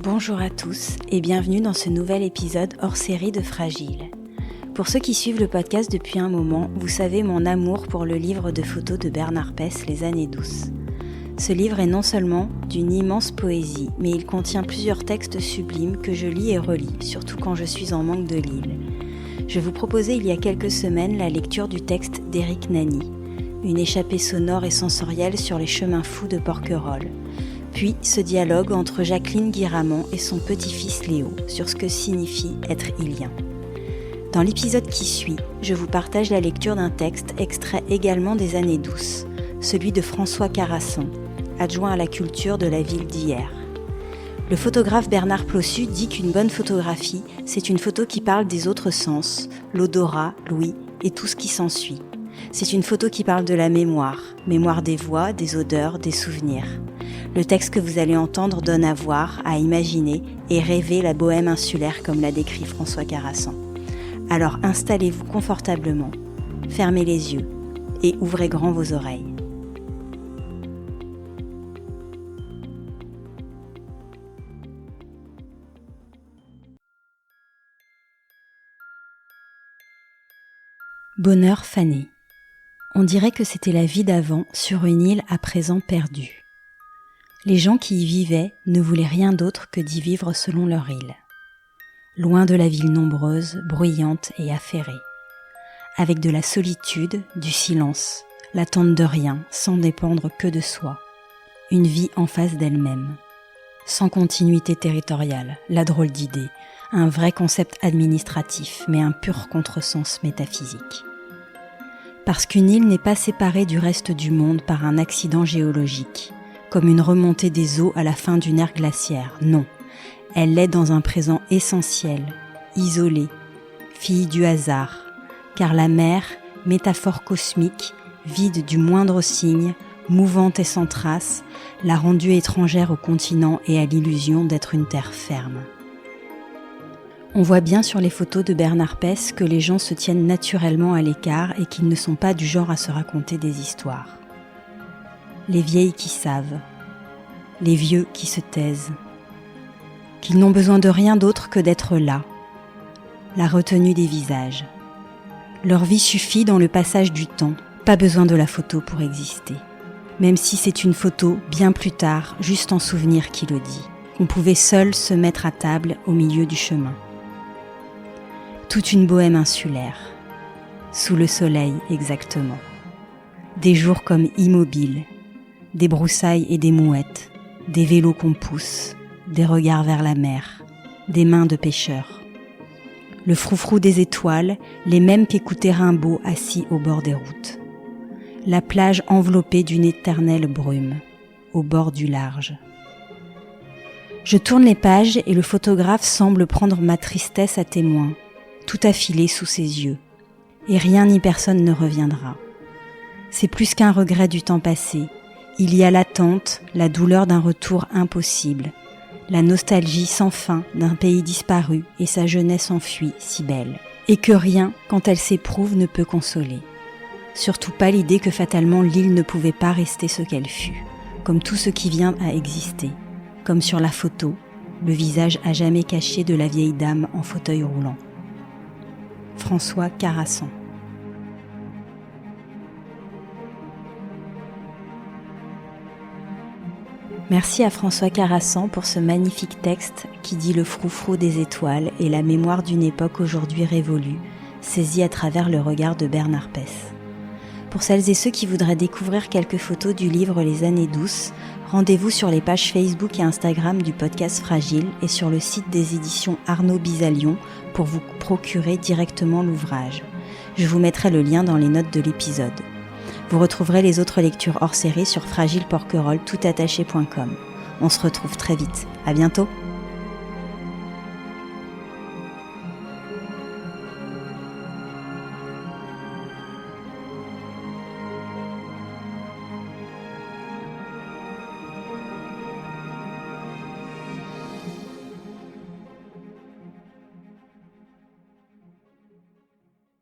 Bonjour à tous et bienvenue dans ce nouvel épisode hors série de Fragile. Pour ceux qui suivent le podcast depuis un moment, vous savez mon amour pour le livre de photos de Bernard Pess, Les années douces. Ce livre est non seulement d'une immense poésie, mais il contient plusieurs textes sublimes que je lis et relis, surtout quand je suis en manque de Lille. Je vous proposais il y a quelques semaines la lecture du texte d'Éric Nany, une échappée sonore et sensorielle sur les chemins fous de Porquerolles. Puis ce dialogue entre Jacqueline Guiramant et son petit-fils Léo sur ce que signifie être ilien. Dans l'épisode qui suit, je vous partage la lecture d'un texte extrait également des années douces, celui de François Carassan, adjoint à la culture de la ville d'hier. Le photographe Bernard Plossu dit qu'une bonne photographie, c'est une photo qui parle des autres sens, l'odorat, l'ouïe et tout ce qui s'ensuit. C'est une photo qui parle de la mémoire des voix, des odeurs, des souvenirs. Le texte que vous allez entendre donne à voir, à imaginer et rêver la bohème insulaire comme l'a décrit François Carassan. Alors installez-vous confortablement, fermez les yeux et ouvrez grand vos oreilles. Bonheur fané. On dirait que c'était la vie d'avant sur une île à présent perdue. Les gens qui y vivaient ne voulaient rien d'autre que d'y vivre selon leur île. Loin de la ville nombreuse, bruyante et affairée. Avec de la solitude, du silence, l'attente de rien, sans dépendre que de soi. Une vie en face d'elle-même. Sans continuité territoriale, la drôle d'idée, un vrai concept administratif, mais un pur contresens métaphysique. Parce qu'une île n'est pas séparée du reste du monde par un accident géologique, comme une remontée des eaux à la fin d'une ère glaciaire, non. Elle l'est dans un présent essentiel, isolé, fille du hasard, car la mer, métaphore cosmique, vide du moindre signe, mouvante et sans trace, l'a rendue étrangère au continent et à l'illusion d'être une terre ferme. On voit bien sur les photos de Bernard Pess que les gens se tiennent naturellement à l'écart et qu'ils ne sont pas du genre à se raconter des histoires. Les vieilles qui savent, les vieux qui se taisent, qu'ils n'ont besoin de rien d'autre que d'être là, la retenue des visages. Leur vie suffit dans le passage du temps, pas besoin de la photo pour exister. Même si c'est une photo bien plus tard, juste en souvenir qui le dit, qu'on pouvait seul se mettre à table au milieu du chemin. Toute une bohème insulaire, sous le soleil exactement. Des jours comme immobiles, des broussailles et des mouettes, des vélos qu'on pousse, des regards vers la mer, des mains de pêcheurs. Le froufrou des étoiles, les mêmes qu'écoutait Rimbaud assis au bord des routes. La plage enveloppée d'une éternelle brume, au bord du large. Je tourne les pages et le photographe semble prendre ma tristesse à témoin, tout affilé sous ses yeux. Et rien ni personne ne reviendra. C'est plus qu'un regret du temps passé. Il y a l'attente, la douleur d'un retour impossible, la nostalgie sans fin d'un pays disparu et sa jeunesse enfuie si belle, et que rien, quand elle s'éprouve, ne peut consoler. Surtout pas l'idée que fatalement l'île ne pouvait pas rester ce qu'elle fut, comme tout ce qui vient à exister, comme sur la photo, le visage à jamais caché de la vieille dame en fauteuil roulant. François Carassan. Merci à François Carassan pour ce magnifique texte qui dit le froufrou des étoiles et la mémoire d'une époque aujourd'hui révolue, saisie à travers le regard de Bernard Pess. Pour celles et ceux qui voudraient découvrir quelques photos du livre Les années douces, rendez-vous sur les pages Facebook et Instagram du podcast Fragile et sur le site des éditions Arnaud Bizalion pour vous procurer directement l'ouvrage. Je vous mettrai le lien dans les notes de l'épisode. Vous retrouverez les autres lectures hors série sur fragileporquerolles toutattaché.com. On se retrouve très vite. À bientôt.